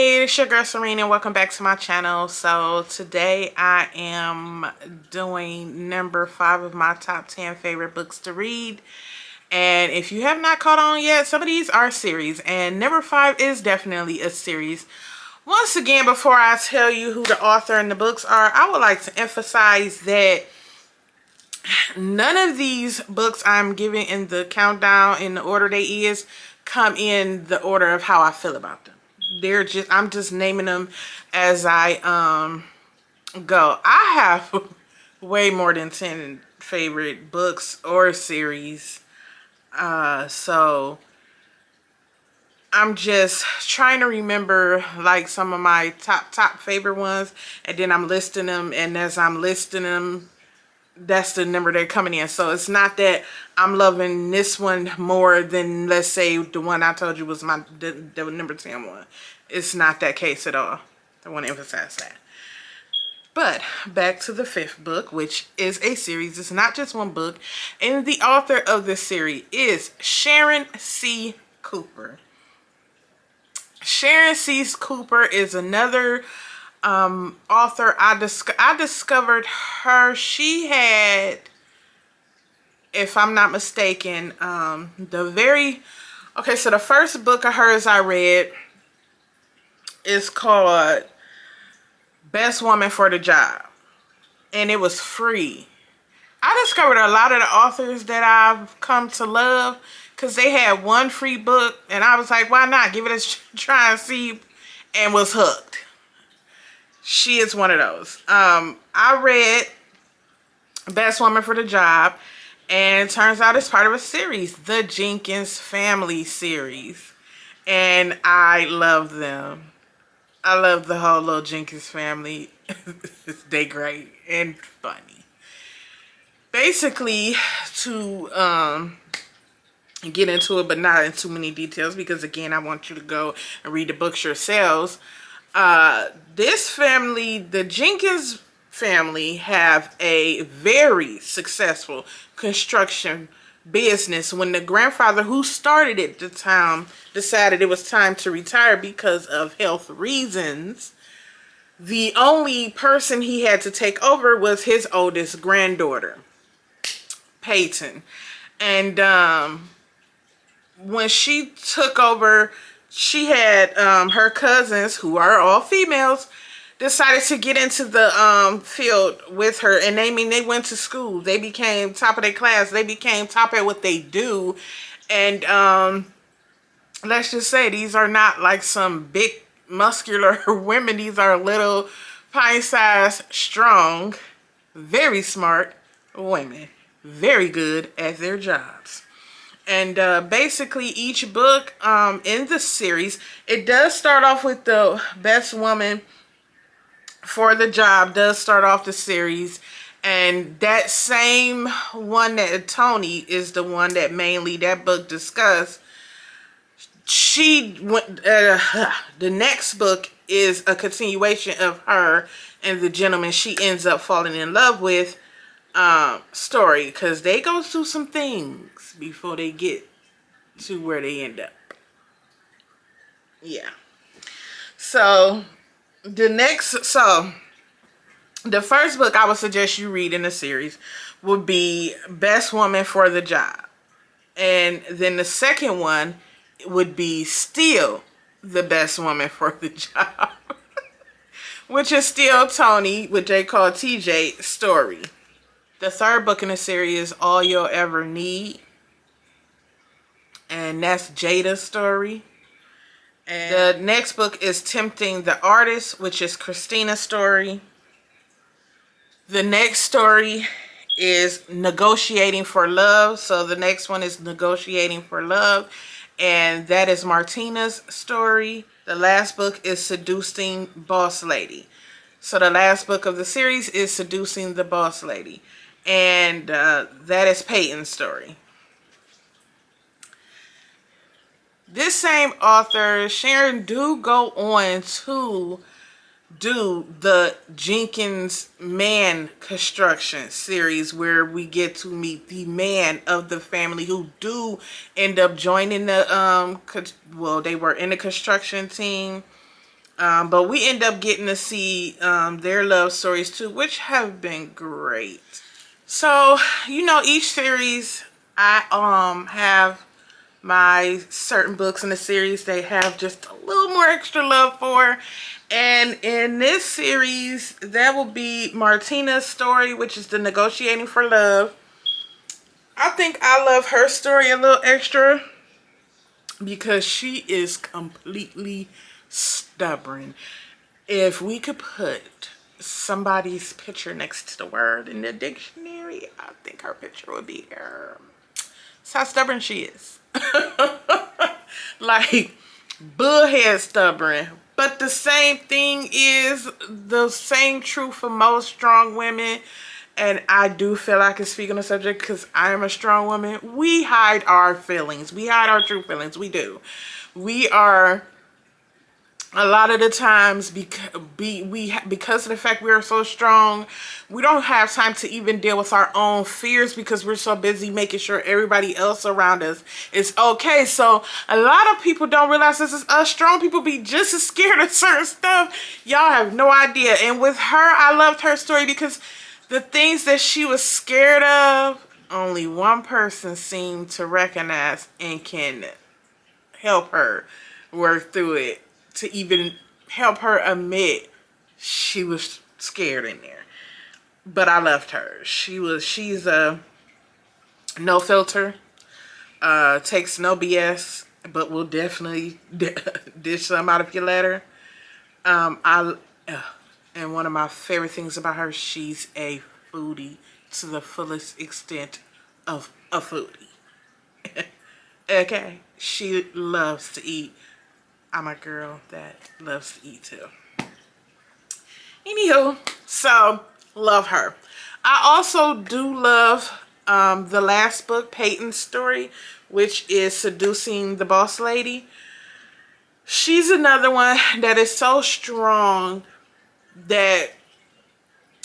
Hey, it's your girl Serena and welcome back to my channel. So today I am doing number 5 of my top 10 favorite books to read. And if you have not caught on yet, some of these are series and number 5 is definitely a series. Once again, before I tell you who the author and the books are, I would like to emphasize that none of these books I'm giving in the countdown in the order they is come in the order of how I feel about them. I'm just naming them as I go. I have way more than 10 favorite books or series. So I'm just trying to remember like some of my top favorite ones, and then I'm listing them, and as I'm listing them, that's the number they're coming in. So it's not that I'm loving this one more than, let's say, the one I told you was the number 10 one. It's not that case at all. I want to emphasize that. But back to the 5th book, which is a series. It's not just one book. And the author of this series is Sharon C. Cooper. Sharon C. Cooper is another author. I discovered her. She had, if I'm not mistaken, so the first book of hers I read is called Best Woman for the Job, and it was free. I discovered a lot of the authors that I've come to love because they had one free book, and I was like, why not give it a try and see, and was hooked. She is one of those. I read Best Woman for the Job, and it turns out it's part of a series, the Jenkins Family Series, and I love them. I love the whole little Jenkins family. They great and funny. Basically, to get into it, but not in too many details, because again, I want you to go and read the books yourselves. This family, the Jenkins family, have a very successful construction business. When the grandfather who started it at the time decided it was time to retire because of health reasons, the only person he had to take over was his oldest granddaughter, Peyton. And when she took over, she had her cousins, who are all females, decided to get into the field with her, and they went to school. They became top of their class. They became top at what they do. And let's just say these are not like some big muscular women. These are little pint-sized, strong, very smart women, very good at their jobs. And basically each book in the series, it does start off with the Best Woman for the Job does start off the series, and that same one that Tony is the one that mainly that book discussed. She went the next book is a continuation of her and the gentleman she ends up falling in love with story, because they go through some things before they get to where they end up. Yeah. So the first book I would suggest you read in the series would be Best Woman for the Job. And then the second one would be still the Best Woman for the Job, which is still Tony, which they call TJ, story. The third book in the series is All You'll Ever Need, and that's Jada's story. And the next book is Tempting the Artist, which is Christina's story. The next story is Negotiating for Love. So the next one is Negotiating for Love, and that is Martina's story. The last book is Seducing Boss Lady. So the last book of the series is Seducing the Boss Lady, and that is Peyton's story. This same author, Sharon, do go on to do the Jenkins Man construction series, where we get to meet the man of the family who do end up joining the well, they were in the construction team, But we end up getting to see their love stories too, which have been great. So, you know, each series I have my certain books in the series they have just a little more extra love for. And in this series, that will be Martina's story, which is the Negotiating for Love. I think I love her story a little extra because she is completely stubborn. If we could put somebody's picture next to the word in the dictionary, I think her picture would be her. That's how stubborn she is. Like, bullhead stubborn. But the same thing is the same true for most strong women. And I do feel I can speak on the subject because I am a strong woman. We hide our feelings. We hide our true feelings. We do. We are a lot of the times because of the fact we are so strong, we don't have time to even deal with our own fears because we're so busy making sure everybody else around us is okay. So a lot of people don't realize this is us strong people be just as scared of certain stuff. Y'all have no idea. And with her, I loved her story because the things that she was scared of, only one person seemed to recognize and can help her work through it, to even help her admit she was scared in there. But I loved her. She's a no filter, takes no BS, but will definitely dish some out if you let her. I and one of my favorite things about her, she's a foodie to the fullest extent of a foodie. Okay, she loves to eat. I'm a girl that loves to eat too. Anywho, so love her. I also do love the last book, Peyton's story, which is Seducing the Boss Lady. She's another one that is so strong that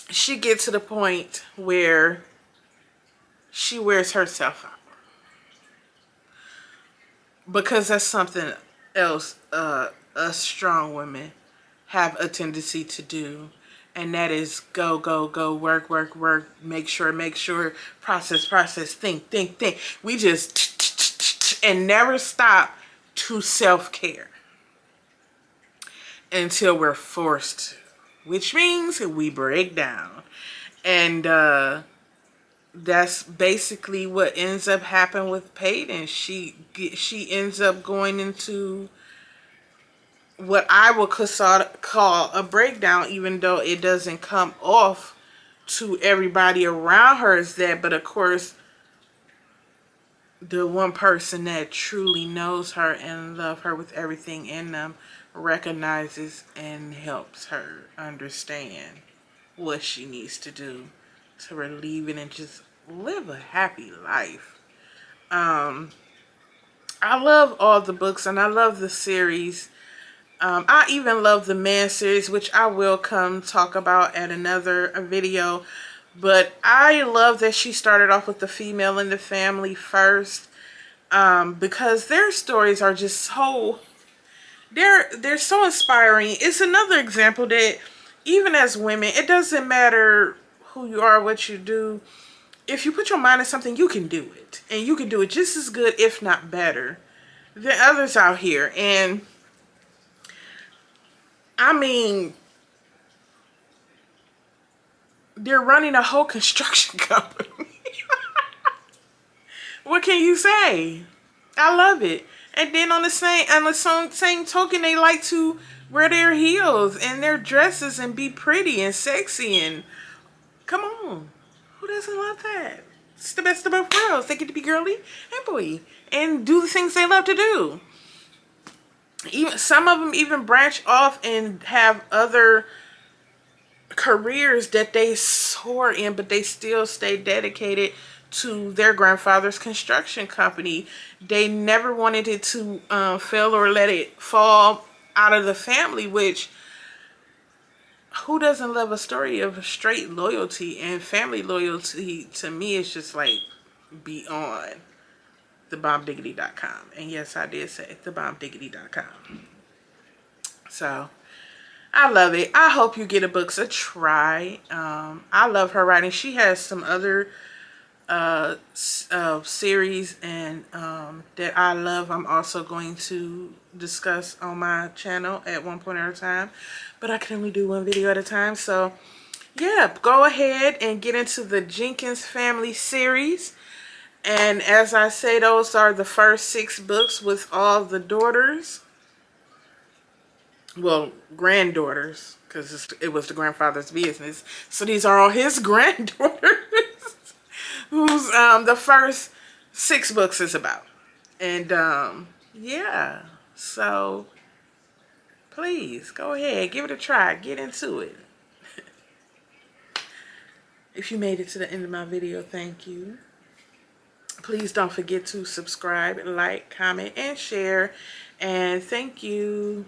she gets to the point where she wears herself out. Because that's something else us strong women have a tendency to do. And that is go, go, go, work, work, work, make sure, process, process, think, think, think. We just and never stop to self-care until we're forced to, which means we break down. And that's basically what ends up happening with Peyton. She ends up going into what I would call a breakdown, even though it doesn't come off to everybody around her as that. But of course, the one person that truly knows her and loves her with everything in them recognizes and helps her understand what she needs to do to relieve it and just live a happy life. I love all the books and I love the series. I even love the man series, which I will come talk about at another video. But I love that she started off with the female in the family first, because their stories are just so, they're so inspiring. It's another example that even as women, it doesn't matter who you are, what you do. If you put your mind to something, you can do it. And you can do it just as good, if not better, than others out here. And I mean, they're running a whole construction company. What can you say? I love it. And then on the same token, they like to wear their heels and their dresses and be pretty and sexy, and come on, who doesn't love that? It's the best of both worlds. They get to be girly and boy and do the things they love to do. Even some of them even branch off and have other careers that they soar in, but they still stay dedicated to their grandfather's construction company. They never wanted it to fail or let it fall out of the family, which who doesn't love a story of straight loyalty? And family loyalty to me is just like beyond. Thebombdiggity.com. And yes, I did say thebombdiggity.com. So I love it. I hope you get a books a try. I love her writing. She has some other series and that I love. I'm also going to discuss on my channel at one point at a time, but I can only do one video at a time. So yeah, go ahead and get into the Jenkins Family Series. And as I say, those are the first 6 books with all the daughters. Well, granddaughters, because it was the grandfather's business. So these are all his granddaughters, who's the first 6 books is about. And yeah, so please go ahead, give it a try, get into it. If you made it to the end of my video, thank you. Please don't forget to subscribe, like, comment, and share. And thank you.